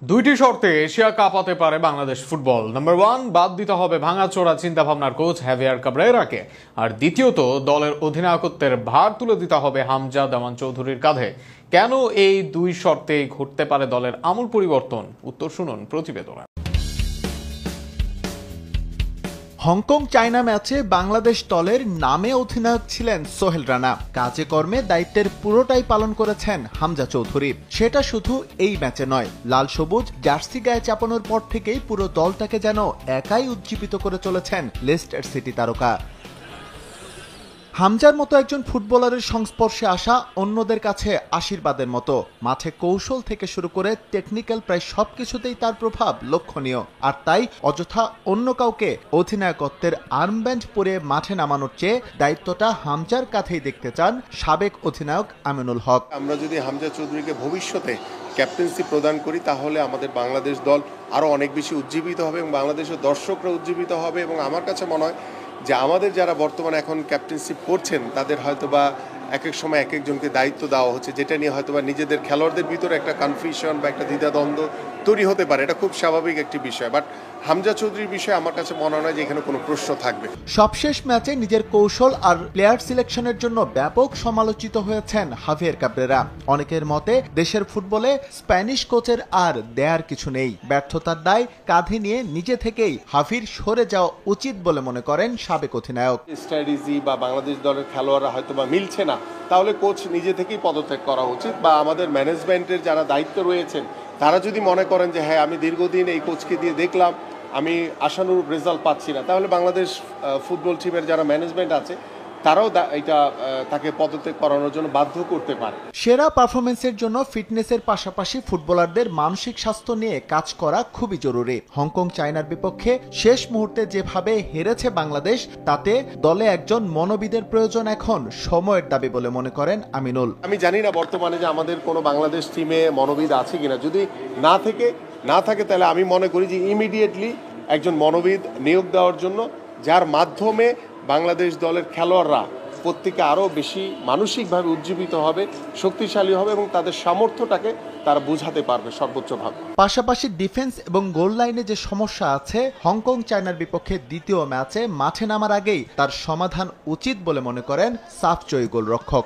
দুইটি শর্তে এশিয়া কাঁপাতে পারে বাংলাদেশ ফুটবল। নাম্বার 1, বাদ দিতে হবে ভাঙাচোরা চিন্তাভাবনার কোচ হ্যাভিয়ার কাবরেরাকে। আর দ্বিতীয়ত, দলের অধিনায়কত্বের ভার তুলে দিতে হবে হামজা দেওয়ান চৌধুরীর কাঁধে। কেন এই দুই শর্তে ঘটতে পারে দলের আমূল পরিবর্তন? উত্তর শুনুন প্রতিবেদনে। হংকং চায়না ম্যাচে বাংলাদেশ দলের নামে অধিনায়ক ছিলেন সোহেল রানা। কাজে কর্মে দায়িত্বের পুরোটাই পালন করেছেন হামজা চৌধুরী। সেটা শুধু এই ম্যাচে নয়, লাল সবুজ জার্সি গায়ে চাপানোর পর থেকেই পুরো দলটাকে যেন একাই উজ্জীবিত করে চলেছেন লেস্টার সিটি তারকা। হামজার মতো একজন ফুটবলারের সংস্পর্শে আসা অন্যদের কাছে আশীর্বাদের মতো। মাঠে কৌশল থেকে শুরু করে টেকনিক্যাল প্রায় সবকিছুতেই তার প্রভাব লক্ষণীয়। আর তাই অযথা অন্য কাউকে অধিনায়কত্বের আর্মব্যান্ড পরে মাঠে নামানোর চেয়ে দায়িত্বটা হামজার কাঁধেই দেখতে চান সাবেক অধিনায়ক আমিনুল হক। আমরা যদি হামজা চৌধুরীকে ভবিষ্যতে ক্যাপ্টেন্সি প্রদান করি, তাহলে আমাদের বাংলাদেশ দল আরও অনেক বেশি উজ্জীবিত হবে এবং বাংলাদেশের দর্শকরা উজ্জীবিত হবে। এবং আমার কাছে মনে হয় যে আমাদের যারা বর্তমানে এখন ক্যাপ্টেনশিপ করছেন, তাদের হয়তোবা এক এক সময় এক একজনকে দায়িত্ব দেওয়া হচ্ছে, যেটা নিয়ে হয়তোবা নিজেদের খেলোয়াড়দের ভিতরে একটা কনফিউশন বা একটা দ্বিধাদ্বন্দ্ব তৈরি হতে পারে। এটা খুব স্বাভাবিক একটি বিষয়। বাট হামজা চৌধুরীর বিষয়ে আমার কাছে মনে হয় যে এখানে কোনো প্রশ্ন থাকবে। সবশেষ ম্যাচে নিজের কৌশল আর প্লেয়ার সিলেকশনের জন্য ব্যাপক সমালোচিত হয়েছেন হাভিয়ার কাবরেরা। অনেকের মতে দেশের ফুটবলে স্প্যানিশ কোচের আর দেয়ার কিছু নেই। ব্যর্থতার দায় কাঁধে নিয়ে নিজে থেকেই হাভির সরে যাওয়া উচিত বলে মনে করেন সাবেক অধিনায়ক। স্ট্র্যাটেজি বা বাংলাদেশ দলের খেলোয়াড়রা হয়তোবা মিলছে না, তাহলে কোচ নিজে থেকেই পদত্যাগ করা উচিত। বা আমাদের ম্যানেজমেন্টের যারা দায়িত্ব রয়েছেন, তারা যদি মনে করেন যে হ্যাঁ, আমি দীর্ঘদিন এই কোচকে দিয়ে দেখলাম, আমি আশানুরূপ রেজাল্ট পাচ্ছি না, তাহলে বাংলাদেশ ফুটবল টিমের যারা ম্যানেজমেন্ট আছে তারাও এটা তাকে পদত্যাগ করানোর জন্য বাধ্য করতে পারে। সেরা পারফরমেন্সের জন্য ফিটনেসের পাশাপাশি ফুটবলারদের মানসিক স্বাস্থ্য নিয়ে কাজ করা খুবই জরুরি। হংকং চায়নার বিপক্ষে শেষ মুহূর্তে যেভাবে হেরেছে বাংলাদেশ, তাতে দলে একজন মনোবিদের প্রয়োজন এখন সময়ের দাবি বলে মনে করেন আমিনুল। আমি জানি না বর্তমানে যে আমাদের কোনো বাংলাদেশ টিমে মনোবিদ আছে কিনা। যদি না থাকে তাহলে আমি মনে করি যে ইমিডিয়েটলি একজন মনোবিদ নিয়োগ দেওয়ার জন্য, যার মাধ্যমে বাংলাদেশ দলের খেলোয়াড়রা প্রত্যেকে আরও বেশি মানসিকভাবে উজ্জীবিত হবে, শক্তিশালী হবে এবং তাদের সামর্থ্যটাকে তারা বোঝাতে পারবে সর্বোচ্চভাবে। পাশাপাশি ডিফেন্স এবং গোল লাইনে যে সমস্যা আছে, হংকং চায়নার বিপক্ষে দ্বিতীয় ম্যাচে মাঠে নামার আগেই তার সমাধান উচিত বলে মনে করেন সাফ জয়ী গোলরক্ষক।